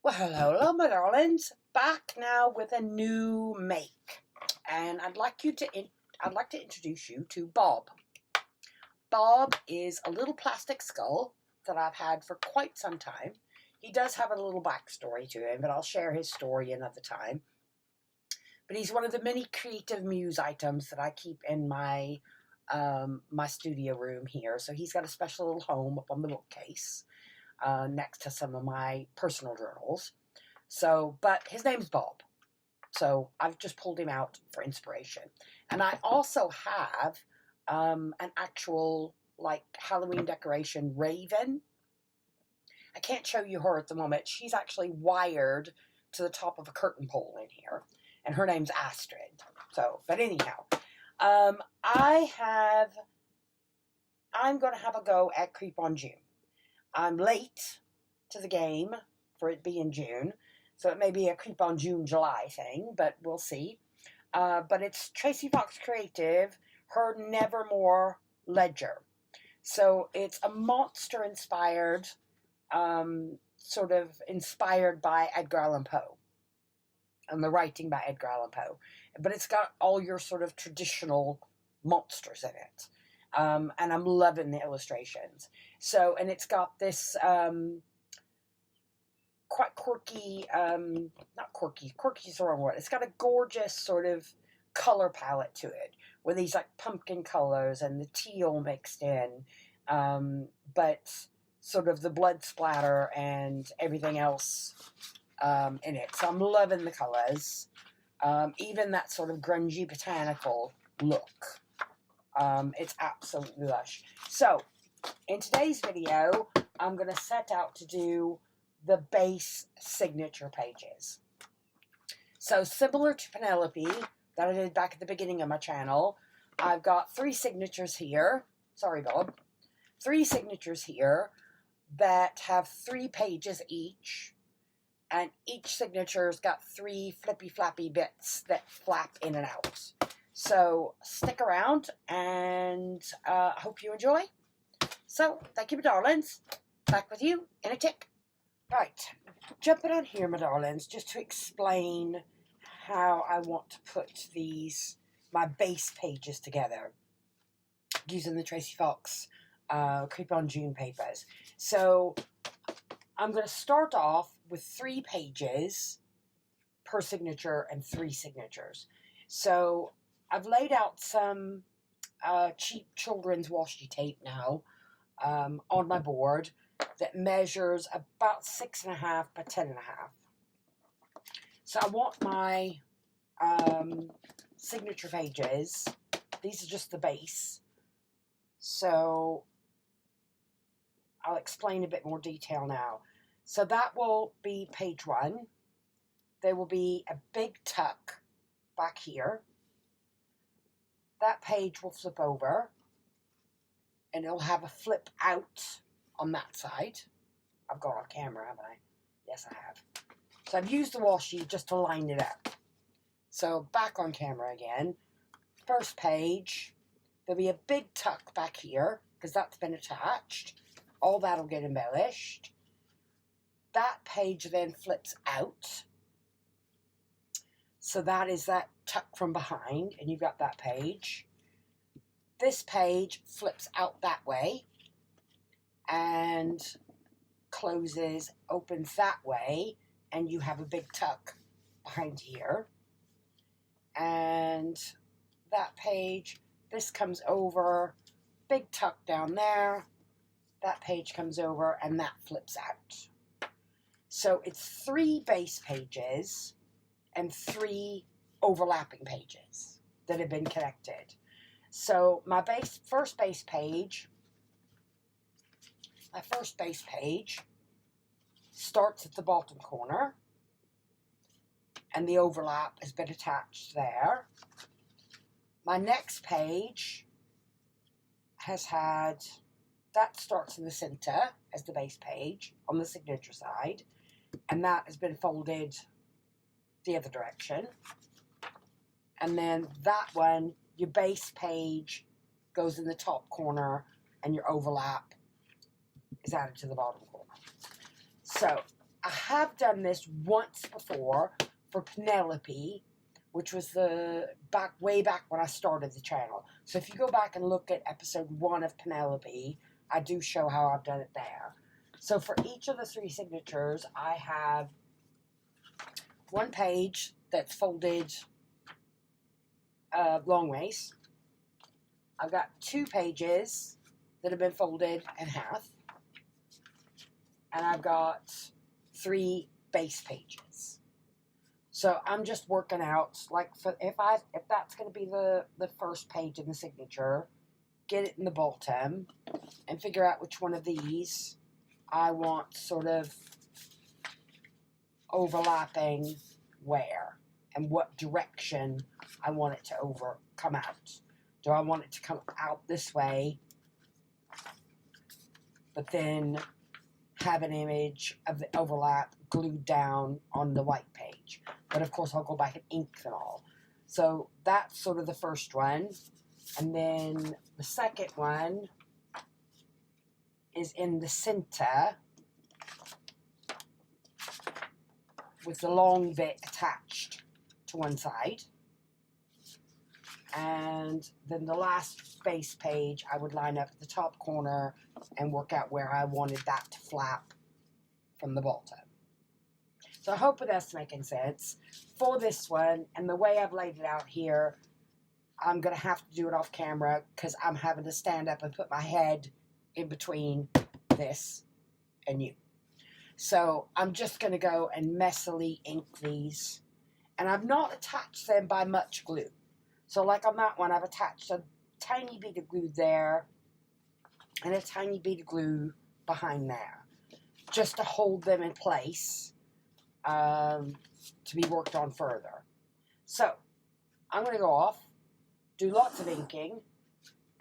Well, hello, my darlings. Back now with a new make, and I'd like to introduce you to Bob. Bob is a little plastic skull that I've had for quite some time. He does have a little backstory to him, but I'll share his story another time. But he's one of the many creative muse items that I keep in my my studio room here. So he's got a special little home up on the bookcase. Next to some of my personal journals. So, but his name's Bob. So I've just pulled him out for inspiration. And I also have an actual like Halloween decoration raven. I can't show you her at the moment. She's actually wired to the top of a curtain pole in here. And her name's Astrid. So, but anyhow, I'm going to have a go at Creep on June. I'm late to the game for it being June, so it may be a Creep on June, July thing, but we'll see. But it's Tracy Fox Creative, her Nevermore Ledger. So it's a monster-inspired, sort of inspired by Edgar Allan Poe, and the writing by Edgar Allan Poe. But it's got all your sort of traditional monsters in it. And I'm loving the illustrations. So, and it's got this quite quirky, not quirky, quirky's the wrong word. It's got a gorgeous sort of color palette to it, with these like pumpkin colors and the teal mixed in, but sort of the blood splatter and everything else in it. So I'm loving the colors, even that sort of grungy botanical look. It's absolutely lush. So, in today's video, I'm going to set out to do the base signature pages. So, similar to Penelope, that I did back at the beginning of my channel, I've got 3 signatures here. Sorry, Bob. 3 signatures here that have 3 pages each. And each signature's got 3 flippy-flappy bits that flap in and out. So stick around, and I hope you enjoy. So, thank you, my darlings. Back with you in a tick. Right, jumping on here, my darlings, just to explain how I want to put my base pages together using the Tracy Fox Creep on June papers. So, I'm going to start off with 3 pages per signature and 3 signatures. So, I've laid out some cheap children's washi tape now on my board that measures about 6.5 by 10.5. So I want my signature pages. These are just the base. So I'll explain a bit more detail now. So that will be page 1. There will be a big tuck back here. That page will flip over, and it'll have a flip out on that side. I've got it on camera, haven't I? Yes, I have. So I've used the washi just to line it up. So back on camera again. First page, there'll be a big tuck back here, because that's been attached. All that'll get embellished. That page then flips out. So that is that tuck from behind, and you've got that page. This page flips out that way and closes, opens that way, and you have a big tuck behind here. And that page, this comes over, big tuck down there, that page comes over, and that flips out. So it's 3 base pages and 3 overlapping pages that have been connected. So my first base page starts at the bottom corner, and the overlap has been attached there. My next page that starts in the center as the base page on the signature side, and that has been folded the other direction. And then that one, your base page goes in the top corner, and your overlap is added to the bottom corner. So I have done this once before for Penelope, which was way back when I started the channel. So if you go back and look at episode 1 of Penelope, I do show how I've done it there. So for each of the 3 signatures, I have one page that's folded long ways. I've got 2 pages that have been folded in half. And I've got 3 base pages. So I'm just working out, like, if that's going to be the first page in the signature, get it in the bottom, and figure out which one of these I want sort of overlapping where, and what direction I want it to come out. Do I want it to come out this way, but then have an image of the overlap glued down on the white page? But of course I'll go back and ink them all. So that's sort of the first one. And then the second one is in the center with the long bit attached to one side. And then the last base page I would line up at the top corner and work out where I wanted that to flap from the bottom. So I hope that's making sense. For this one, and the way I've laid it out here, I'm going to have to do it off camera because I'm having to stand up and put my head in between this and you. So I'm just going to go and messily ink these. And I've not attached them by much glue. So like on that one, I've attached a tiny bit of glue there and a tiny bit of glue behind there, just to hold them in place to be worked on further. So I'm going to go off, do lots of inking,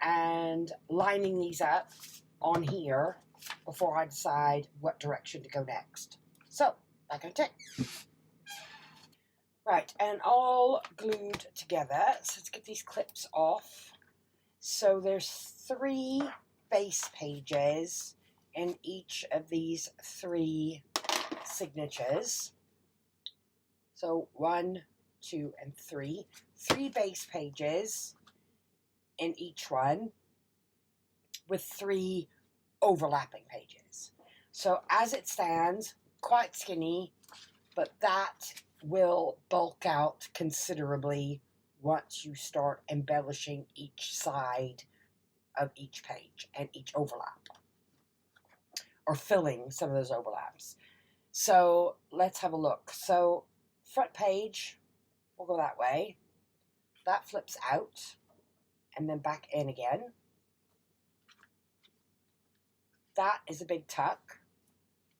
and lining these up on here before I decide what direction to go next. So, back on tick. Right, and all glued together. So let's get these clips off. So there's 3 base pages in each of these 3 signatures. So 1, 2, and 3. 3 base pages in each one with 3 overlapping pages. So as it stands, quite skinny, but that will bulk out considerably once you start embellishing each side of each page and each overlap, or filling some of those overlaps. So let's have a look. So front page, we'll go that way. That flips out and then back in again. That is a big tuck.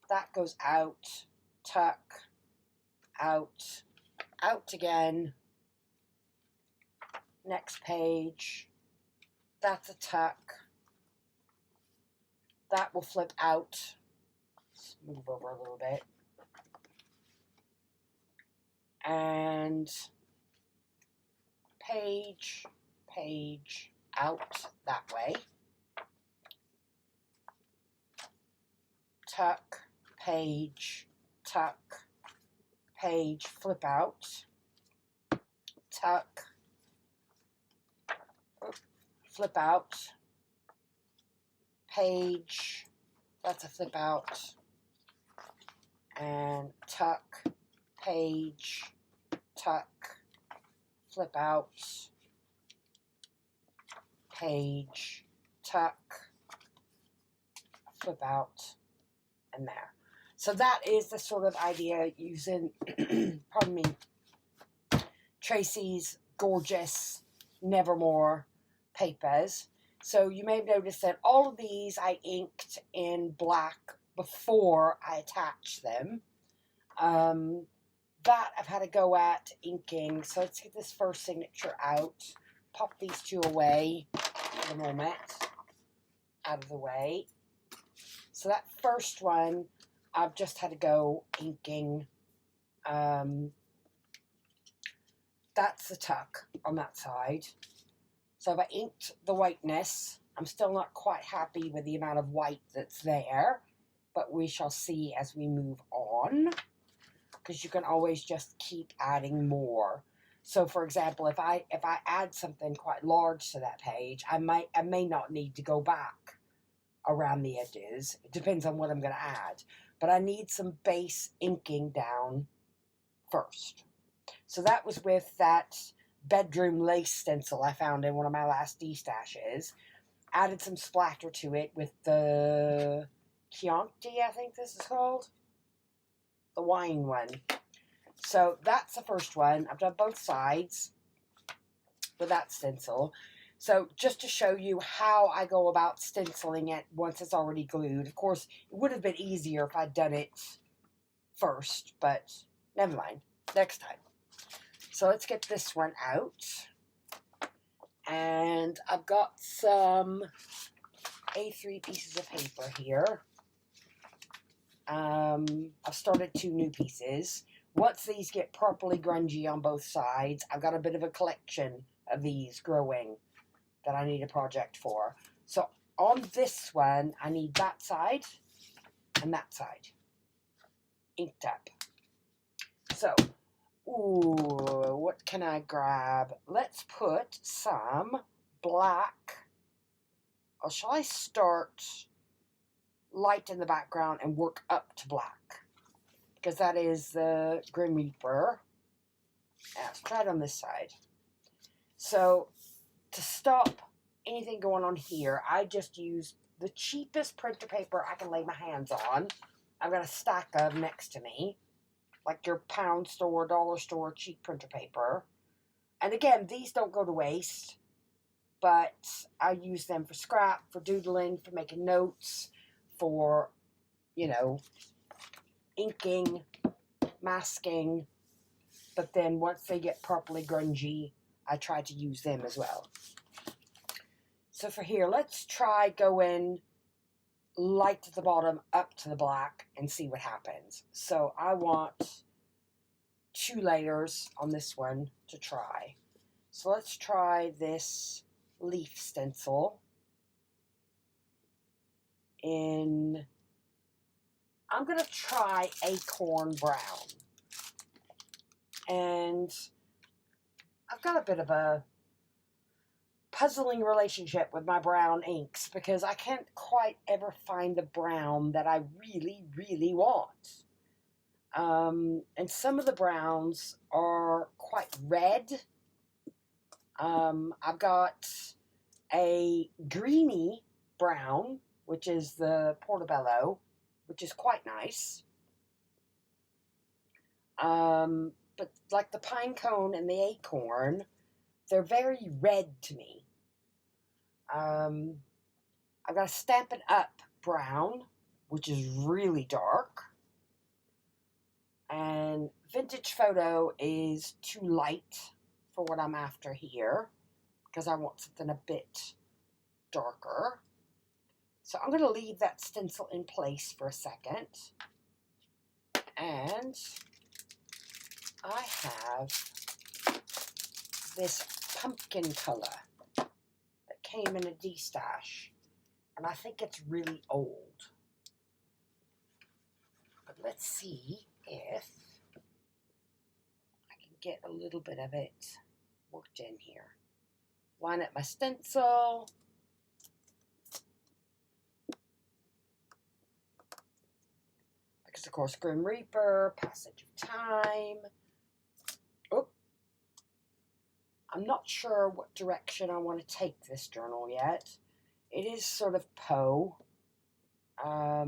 That goes out, tuck, out, out again. Next page. That's a tuck. That will flip out. Let's move over a little bit. And page, page, out that way. Tuck, page, tuck, page, flip out, tuck, flip out, page, that's a flip out, and tuck, page, tuck, flip out, page, tuck, flip out, and there. So that is the sort of idea using, pardon me, Tracy's gorgeous Nevermore papers. So you may have noticed that all of these I inked in black before I attached them. That I've had to go at inking. So let's get this first signature out. Pop these 2 away for the moment. Out of the way. So that first one, I've just had to go inking. That's the tuck on that side. So I've inked the whiteness. I'm still not quite happy with the amount of white that's there, but we shall see as we move on. on, because you can always just keep adding more. So for example, if I add something quite large to that page, I may not need to go back around the edges. It depends on what I'm going to add. But I need some base inking down first. So that was with that bedroom lace stencil I found in one of my last D-stashes. Added some splatter to it with the Chianti, I think this is called. The wine one. So that's the first one. I've done both sides with that stencil. So just to show you how I go about stenciling it once it's already glued. Of course, it would have been easier if I'd done it first, but never mind. Next time. So let's get this one out. And I've got some A3 pieces of paper here. I've started 2 new pieces. Once these get properly grungy on both sides, I've got a bit of a collection of these growing that I need a project for. So on this one, I need that side and that side inked up. So, ooh, what can I grab? Let's put some black, or shall I start light in the background and work up to black? Because that is the Grim Reaper. Yeah, let's try it on this side. So, to stop anything going on here, I just use the cheapest printer paper I can lay my hands on. I've got a stack of next to me, like your pound store, dollar store cheap printer paper. And again, these don't go to waste, but I use them for scrap, for doodling, for making notes, for, you know, inking, masking. But then once they get properly grungy, I try to use them as well. So for here, let's try going light at the bottom up to the black and see what happens. So I want 2 layers on this one to try. So let's try this leaf stencil in, I'm going to try Acorn Brown. And I've got a bit of a puzzling relationship with my brown inks because I can't quite ever find the brown that I really, really want. And some of the browns are quite red. I've got a greeny brown, which is the Portobello, which is quite nice. But like the pine cone and the acorn, they're very red to me. I've got a Stampin' Up brown, which is really dark. And Vintage Photo is too light for what I'm after here, because I want something a bit darker. So I'm going to leave that stencil in place for a second. And I have this pumpkin color that came in a D-stash. And I think it's really old. But let's see if I can get a little bit of it worked in here. Line up my stencil. Because of course, Grim Reaper, Passage of Time. Oh, I'm not sure what direction I want to take this journal yet. It is sort of Poe. I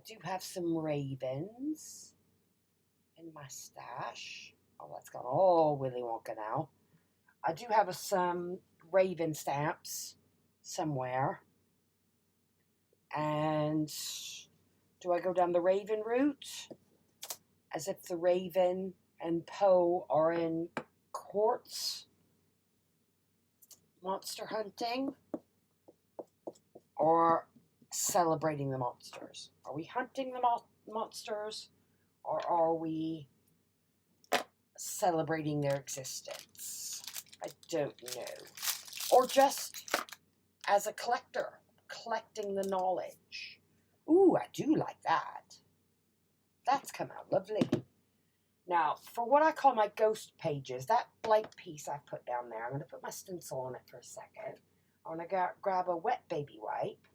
do have some ravens in my stash. Oh, that's gone all Willy Wonka now. I do have some raven stamps somewhere. And do I go down the raven route? As if the raven and Poe are in courts monster hunting, or celebrating the monsters? Are we hunting the monsters, or are we celebrating their existence? I don't know. Or just as a collector, collecting the knowledge. Ooh, I do like that. That's come out lovely. Now, for what I call my ghost pages, that blank piece I put down there, I'm going to put my stencil on it for a second. I'm going to grab a wet baby wipe,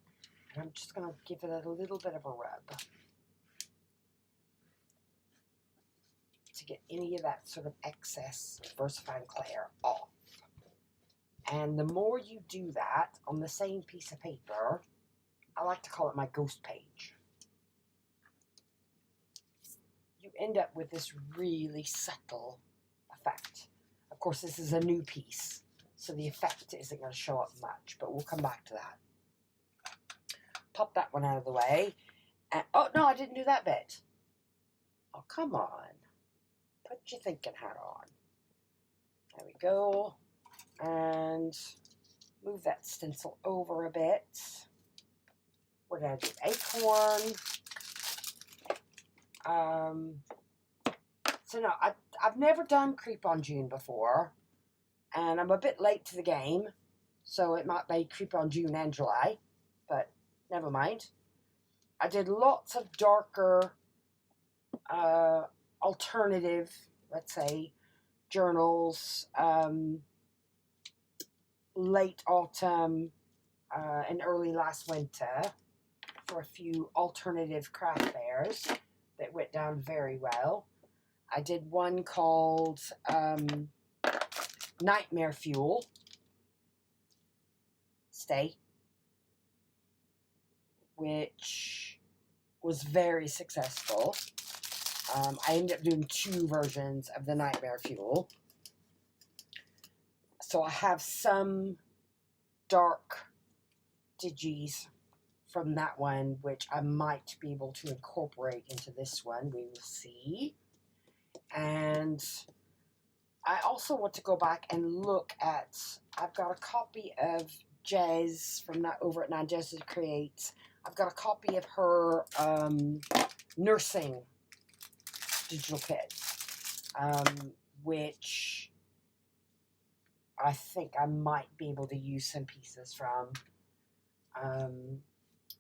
and I'm just going to give it a little bit of a rub to get any of that sort of excess VersaFine Clair off. And the more you do that on the same piece of paper, I like to call it my ghost page, you end up with this really subtle effect. Of course, this is a new piece, so the effect isn't going to show up much, but we'll come back to that. Pop that one out of the way. And, oh, no, I didn't do that bit. Oh, come on. Put your thinking hat on. There we go. And move that stencil over a bit. What did I do? Acorn. So no, I've never done Creep on June before, and I'm a bit late to the game, so it might be Creep on June and July, but never mind. I did lots of darker, alternative, let's say, journals, late autumn and early last winter for a few alternative craft fairs that went down very well. I did one called Nightmare Fuel. Which was very successful. I ended up doing 2 versions of the Nightmare Fuel. So I have some dark digis from that one, which I might be able to incorporate into this one. We will see. And I also want to go back and look at, I've got a copy of Jez from over at 9 Jez Creates. I've got a copy of her nursing digital kit, which I think I might be able to use some pieces from,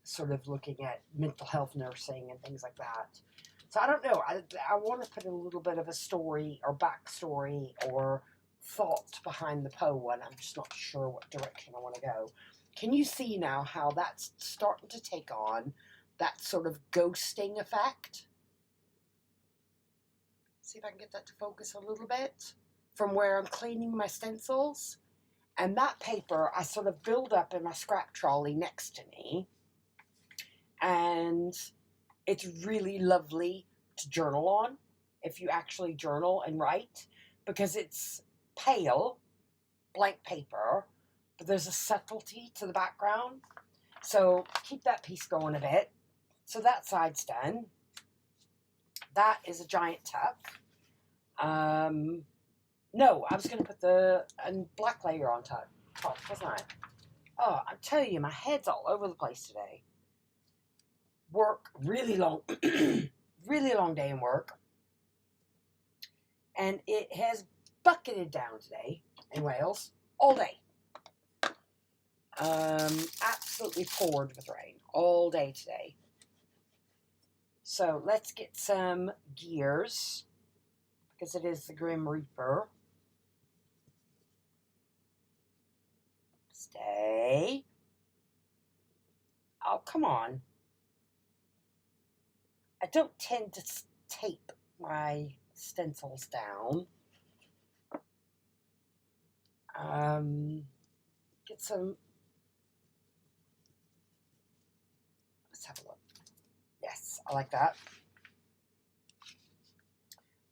sort of looking at mental health nursing and things like that. So I don't know. I want to put a little bit of a story or backstory or thought behind the Poe one. I'm just not sure what direction I want to go. Can you see now how that's starting to take on that sort of ghosting effect? See if I can get that to focus a little bit from where I'm cleaning my stencils. And that paper I sort of build up in my scrap trolley next to me. And it's really lovely to journal on if you actually journal and write, because it's pale, blank paper, but there's a subtlety to the background. So keep that piece going a bit. So that side's done. That is a giant tuck. No, I was going to put the black layer on top, wasn't I? Oh, I'm telling you, my head's all over the place today. Work, really long, really long day in work. And it has bucketed down today in Wales all day. Absolutely poured with rain all day today. So let's get some gears, because it is the Grim Reaper. Stay. Oh, come on. I don't tend to tape my stencils down. Get some. Let's have a look. Yes, I like that.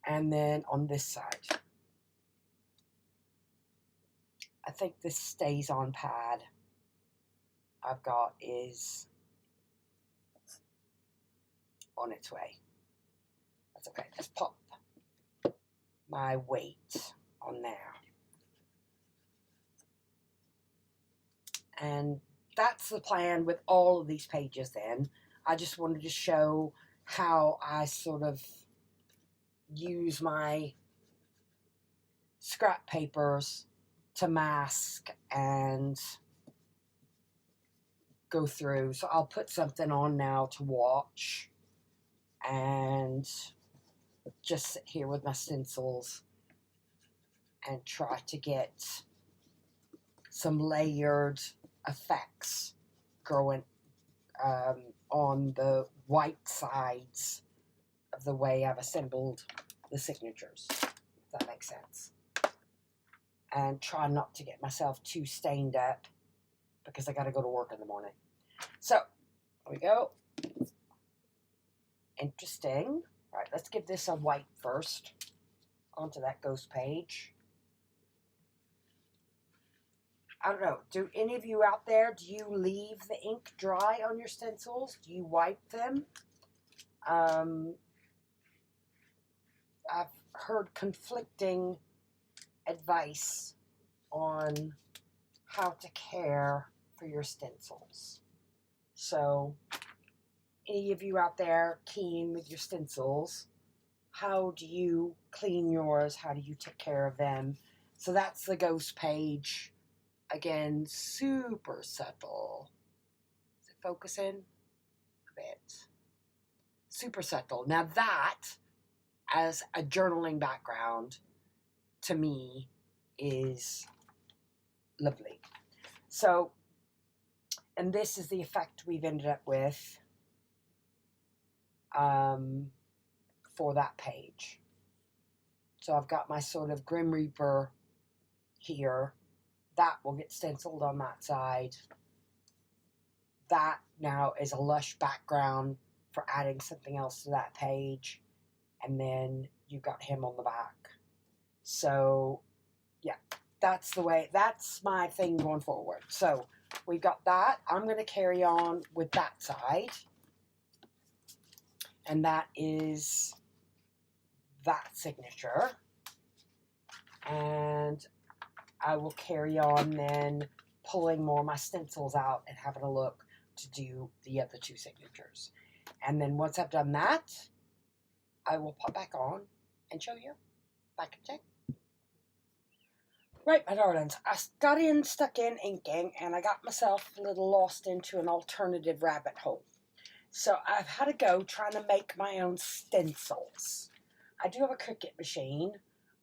And then on this side, I think this stays on pad I've got is on its way. That's okay. Let's pop my weight on there. And that's the plan with all of these pages then. I just wanted to show how I sort of use my scrap papers to mask and go through. So I'll put something on now to watch. and just sit here with my stencils and try to get some layered effects growing on the white sides of the way I've assembled the signatures, if that makes sense. And try not to get myself too stained up because I got to go to work in the morning. So, here we go. Interesting. All right, let's give this a white first onto that ghost page. I don't know, do any of you out there, do you leave the ink dry on your stencils? Do you wipe them? I've heard conflicting advice on how to care for your stencils. So, any of you out there keen with your stencils, how do you clean yours? How do you take care of them? So that's the ghost page. Again, super subtle. Is it focusing? A bit. Super subtle. Now that, as a journaling background, to me, is lovely. So, and this is the effect we've ended up with for that page. So I've got my sort of Grim Reaper here. That will get stenciled on that side. That now is a lush background for adding something else to that page. And then you've got him on the back. So, yeah, that's the way, that's my thing going forward. So, we've got that. I'm going to carry on with that side. And that is that signature. And I will carry on then pulling more of my stencils out and having a look to do the other two signatures. And then once I've done that, I will pop back on and show you. Back in a sec. Right, my darlings, I got stuck in inking, and I got myself a little lost into an alternative rabbit hole. So I've had to go trying to make my own stencils. I do have a Cricut machine.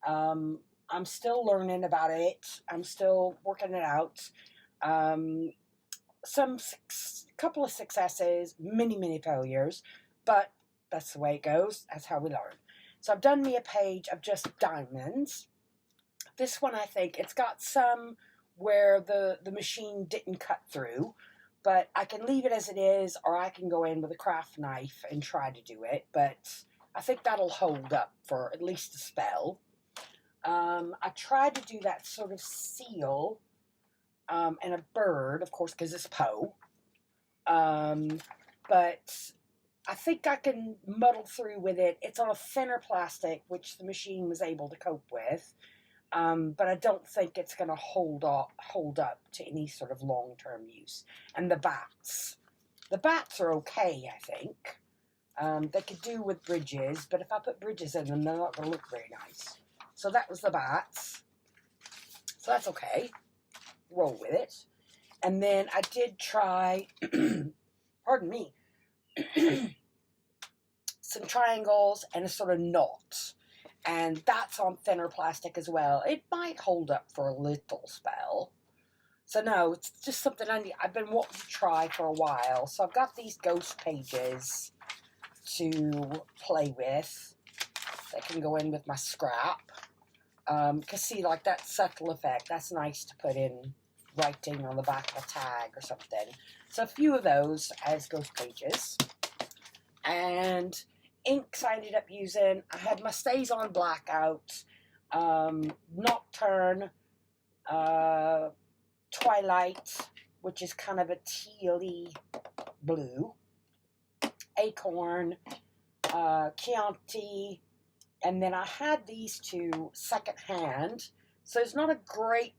I'm still learning about it. I'm still working it out. Couple of successes, many failures, but that's the way it goes. That's how we learn. So I've done me a page of just diamonds. This one, I think, it's got some where the machine didn't cut through, but I can leave it as it is, or I can go in with a craft knife and try to do it, but I think that'll hold up for at least a spell. I tried to do that sort of seal and a bird, of course, because it's Poe. But I think I can muddle through with it. It's on a thinner plastic, which the machine was able to cope with. But I don't think it's going to hold up to any sort of long-term use. And the bats. The bats are okay, I think. They could do with bridges, but if I put bridges in them, they're not going to look very nice. So that was the bats. So that's okay. Roll with it. And then I did try, pardon me, some triangles and a sort of knot. And that's on thinner plastic as well. It might hold up for a little spell. So no, it's just something I've been wanting to try for a while. So I've got these ghost pages to play with. They can go in with my scrap. Because see, like that subtle effect, that's nice to put in writing on the back of a tag or something. So a few of those as ghost pages. And inks I ended up using, I had my Stays on Blackout, Nocturne, Twilight, which is kind of a tealy blue, Acorn, Chianti, and then I had these two secondhand, so there's not a great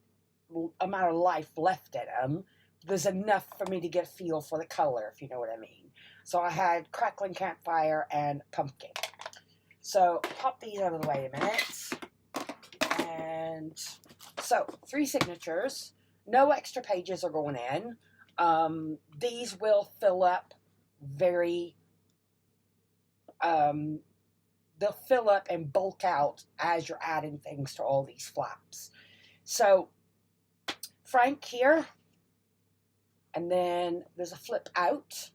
amount of life left in them. There's enough for me to get a feel for the color, if you know what I mean. So I had Crackling Campfire and Pumpkin. So pop these out of the way a minute. And so 3 signatures. No extra pages are going in. These will fill up very they'll fill up and bulk out as you're adding things to all these flaps. So Frank here, and then there's a flip out.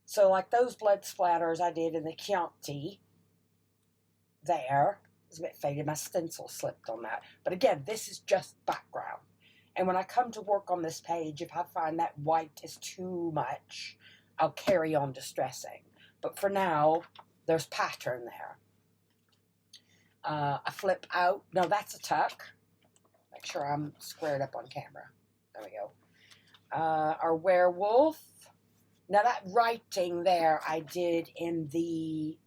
So like those blood splatters I did in the Chianti there, it's a bit faded, my stencil slipped on that. But again, this is just background. And when I come to work on this page, if I find that white is too much, I'll carry on distressing. But for now, there's pattern there. A flip out. No, that's a tuck. Make sure I'm squared up on camera. There we go. Our werewolf. Now that writing there I did in the,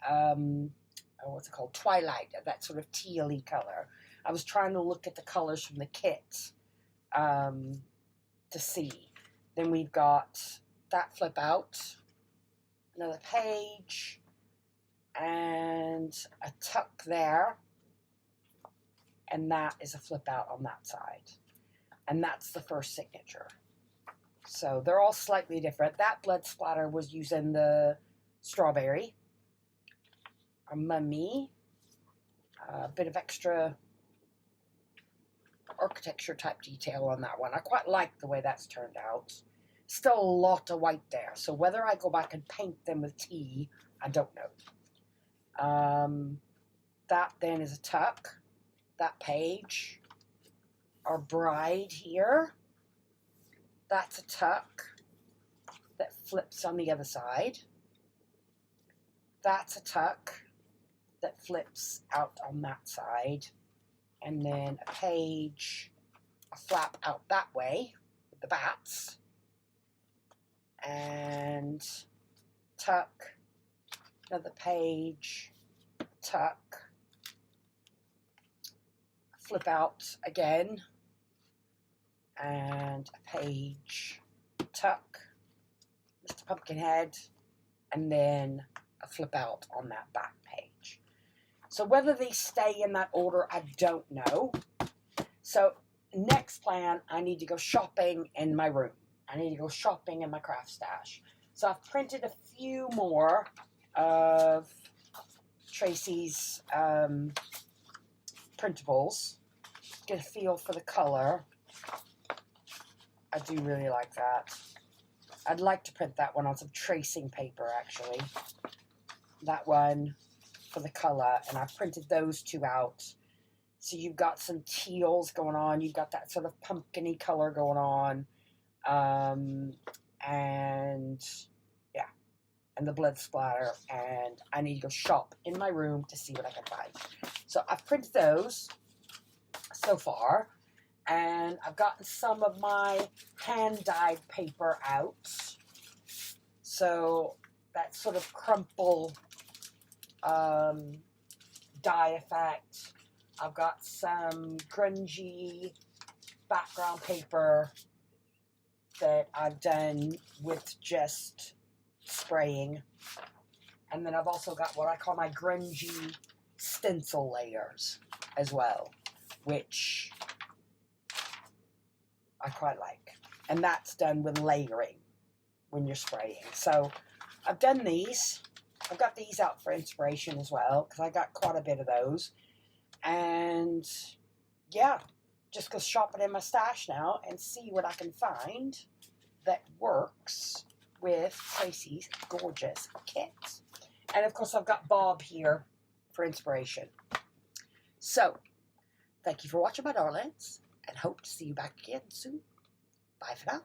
what's it called? Twilight, that sort of tealy color. I was trying to look at the colors from the kit to see. Then we've got that flip out. Another page. And a tuck there. And that is a flip out on that side. And that's the first signature. So they're all slightly different. That blood splatter was using the strawberry. A mummy. A bit of extra architecture type detail on that one. I quite like the way that's turned out. Still a lot of white there. So whether I go back and paint them with tea, I don't know. That then is a tuck. That page, our bride here, that's a tuck that flips on the other side. That's a tuck that flips out on that side. And then a page, a flap out that way with the bats. And tuck, another page, tuck. Flip out again, and a page, tuck, Mr. Pumpkinhead, and then a flip out on that back page. So whether they stay in that order, I don't know. So next plan, I need to go shopping in my room. I need to go shopping in my craft stash. So I've printed a few more of Tracy's printables. Get a feel for the color. I do really like that. I'd like to print that one on some tracing paper, actually. That one for the color, and I've printed those two out. So you've got some teals going on. You've got that sort of pumpkin-y color going on. And yeah, and the blood splatter. And I need to go shop in my room to see what I can find. So I've printed those so far, and I've gotten some of my hand-dyed paper out. So that sort of crumple dye effect. I've got some grungy background paper that I've done with just spraying. And then I've also got what I call my grungy stencil layers as well, which I quite like. And that's done with layering when you're spraying. So I've done these. I've got these out for inspiration as well, because I got quite a bit of those. And yeah, just go shopping in my stash now and see what I can find that works with Tracy's gorgeous kit. And of course I've got Bob here for inspiration. So, thank you for watching, my darlings, and hope to see you back again soon. Bye for now.